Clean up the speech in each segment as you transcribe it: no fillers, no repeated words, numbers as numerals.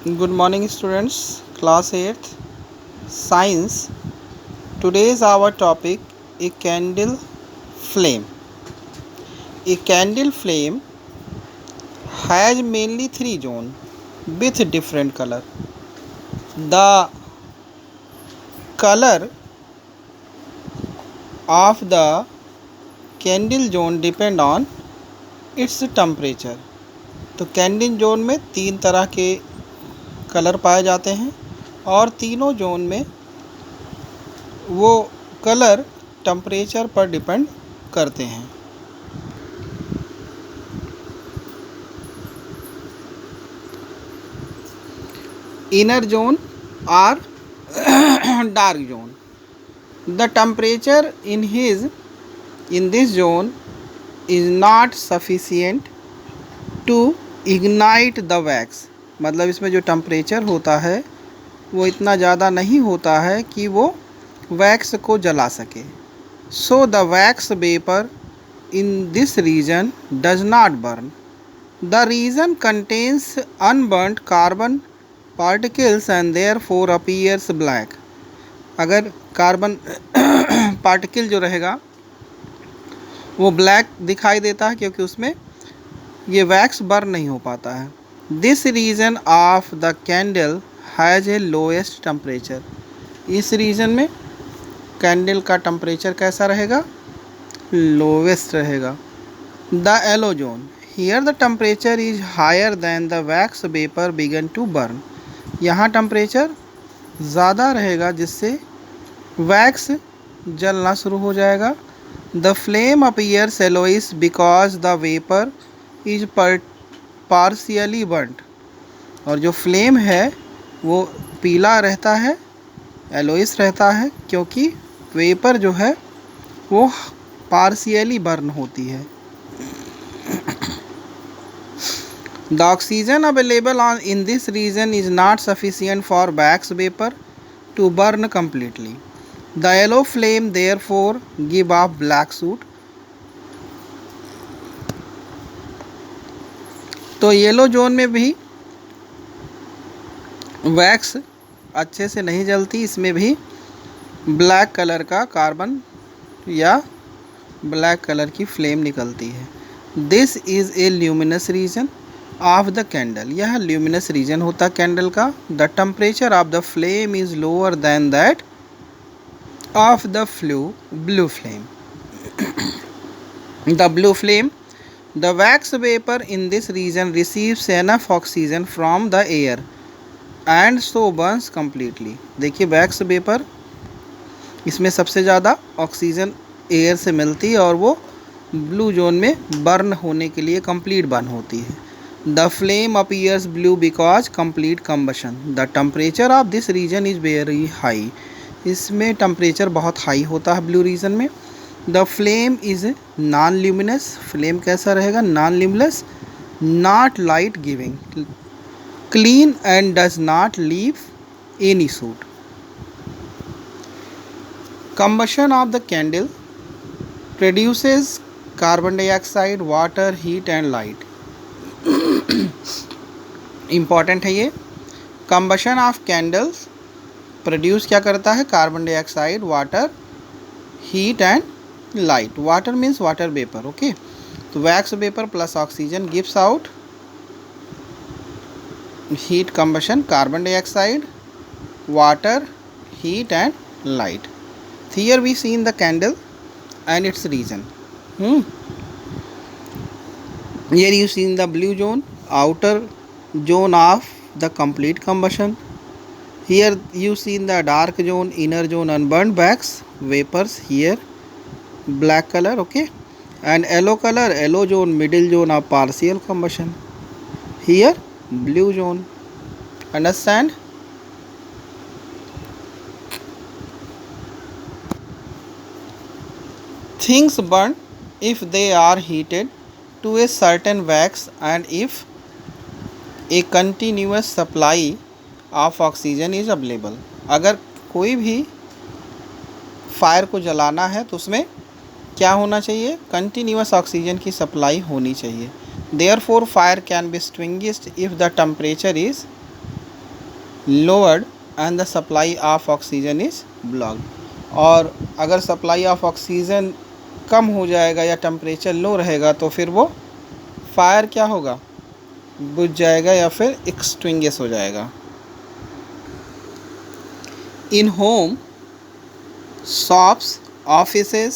Good morning, students. Class 8th Science. Today's our topic a candle flame. A candle flame has mainly three zones with different color. The color of the candle zone depend on its temperature. तो candle zone में तीन तरह के colour पाए जाते हैं और तीनों जोन में वो कलर टेम्परेचर पर डिपेंड करते हैं। इनर जोन और dark zone. The temperature in this zone is not sufficient to ignite the wax. मतलब इसमें जो टेम्परेचर होता है वो इतना ज़्यादा नहीं होता है कि वो वैक्स को जला सके। So the wax vapour in this region does not burn. The region contains unburned carbon particles and therefore appears black. अगर कार्बन पार्टिकल जो रहेगा वो ब्लैक दिखाई देता है क्योंकि उसमें ये वैक्स बर्न नहीं हो पाता है। This region of the candle has a lowest temperature. इस रीजन में कैंडल का टेम्परेचर कैसा रहेगा? लोवेस्ट रहेगा। The yellow zone. Here the temperature is higher than the wax vapour began to burn. यहाँ टेम्परेचर ज़्यादा रहेगा जिससे वैक्स जलना शुरू हो जाएगा। The flame appears yellowish because the vapour is partially burned. और जो फ्लेम है वो पीला रहता है, येलोइश रहता है, क्योंकि वेपर जो है वो पार्शियली बर्न होती है। The oxygen available in this region is not sufficient for wax vapour to burn completely. The yellow flame therefore give off black soot. तो येलो जोन में भी वैक्स अच्छे से नहीं जलती, इसमें भी ब्लैक कलर का कार्बन या ब्लैक कलर की फ्लेम निकलती है। This is a luminous region of the candle. यह ल्यूमिनस रीजन होता है कैंडल का। The temperature of the flame is lower than that of the blue flame. The blue flame, the wax vapor in this region receives enough oxygen from the air and so burns completely. देखिए wax vapour इसमें सबसे ज़्यादा oxygen air से मिलती है और वो blue zone में बर्न होने के लिए कंप्लीट बर्न होती है। The flame appears blue because complete combustion. The temperature of this region is very high. इसमें टेम्परेचर बहुत हाई होता है ब्लू रीजन में। The flame is non luminous. Flame कैसा रहेगा? Non luminous, not light giving, clean and does not leave any soot. Combustion of the candle produces carbon dioxide, water, heat and light. Important है ये। Combustion of candles produce क्या करता है? Carbon dioxide, water, heat and light. Water means water vapour. Okay, तो wax vapour plus oxygen gives out heat combustion, carbon dioxide, water, heat and light. Here we see in the candle and its region. Here you see in the blue zone, outer zone of the complete combustion. Here you see in the dark zone, inner zone, unburned wax vapors. Here black color, okay, and yellow color, yellow zone, middle zone of partial combustion. Here blue zone. Understand? Things burn if they are heated to a certain wax and if a continuous supply of oxygen is available. अगर कोई भी fire को जलाना है तो उसमें क्या होना चाहिए? कंटिन्यूस ऑक्सीजन की सप्लाई होनी चाहिए. Therefore fire can be extinguished if the temperature is lowered and the supply of oxygen is blocked. और अगर सप्लाई ऑफ ऑक्सीजन कम हो जाएगा या टेम्परेचर लो रहेगा तो फिर वो फायर क्या होगा, बुझ जाएगा या फिर एक्सटिंग्विश हो जाएगा. इन home, shops, offices,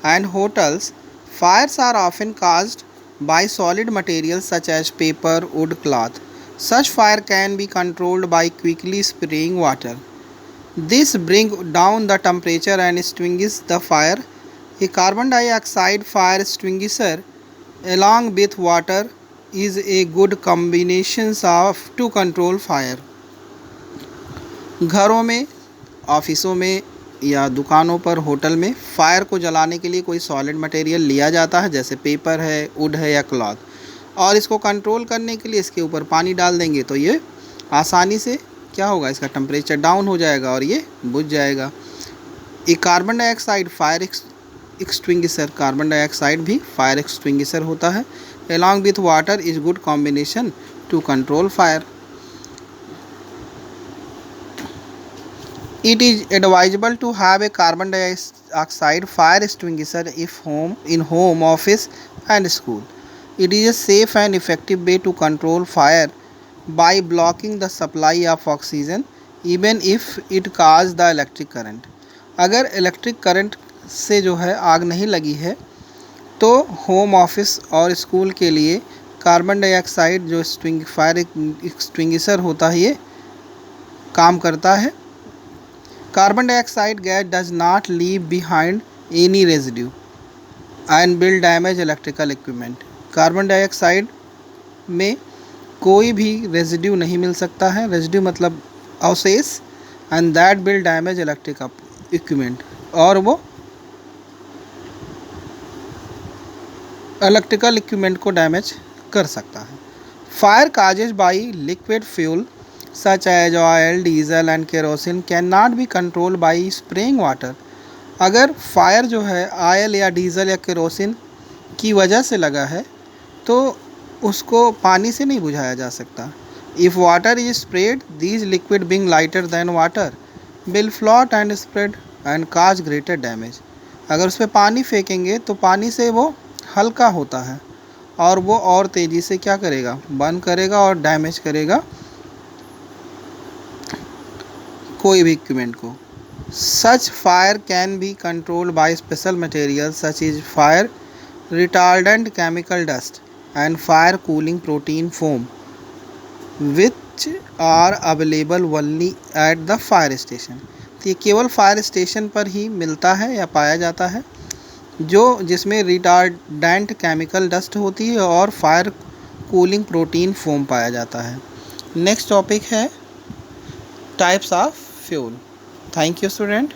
and hotels, fires are often caused by solid materials such as paper, wood, cloth. Such fire can be controlled by quickly spraying water. This brings down the temperature and extinguishes the fire. A carbon dioxide fire extinguisher along with water is a good combination of to control fire. घरों में, ऑफिसों में या दुकानों पर, hotel में fire को जलाने के लिए कोई सॉलिड मटेरियल लिया जाता है, जैसे पेपर है, वुड है या क्लॉथ, और इसको कंट्रोल करने के लिए इसके ऊपर पानी डाल देंगे तो ये आसानी से क्या होगा, इसका टेम्परेचर डाउन हो जाएगा और ये बुझ जाएगा. ये carbon dioxide fire extinguisher, carbon dioxide भी फायर एक्सटिंग्विशर होता है. along with water is good combination to control fire. It is advisable to have a carbon dioxide fire extinguisher in home, office and school. It is a safe and effective way to control fire by blocking the supply of oxygen even if it causes the electric current. अगर electric current से जो है आग नहीं लगी है तो home, office और स्कूल के लिए कार्बन डाइऑक्साइड जो फायर एक्सटिंग्विशर होता है ये काम करता है. Carbon dioxide gas does not leave behind any residue and will damage electrical equipment. Carbon dioxide में कोई भी रेजिड्यू नहीं मिल सकता है, रेजिड्यू मतलब अवशेष, and that will damage electric equipment, और वो इलेक्ट्रिकल इक्विपमेंट को डैमेज कर सकता है. Fire causes by liquid fuel such as oil, diesel and kerosene can not be control by spraying water. अगर फायर जो है ऑयल या डीजल या केरोसिन की वजह से लगा है तो उसको पानी से नहीं बुझाया जा सकता. If water is spread, these liquid being lighter than water will float and spread and cause greater damage. अगर उस पर पानी फेंकेंगे तो पानी से वो हल्का होता है और वो और तेज़ी से क्या करेगा, बर्न करेगा और डैमेज करेगा कोई भी इक्विपमेंट को. Such fire can be controlled by special material such is fire retardant chemical dust and fire cooling protein foam which are available only at the fire station. तो ये केवल फायर स्टेशन पर ही मिलता है या पाया जाता है जो जिसमें रिटार्डेंट केमिकल डस्ट होती है और फायर कूलिंग प्रोटीन फोम पाया जाता है. नेक्स्ट टॉपिक है types of fuel. Thank you student.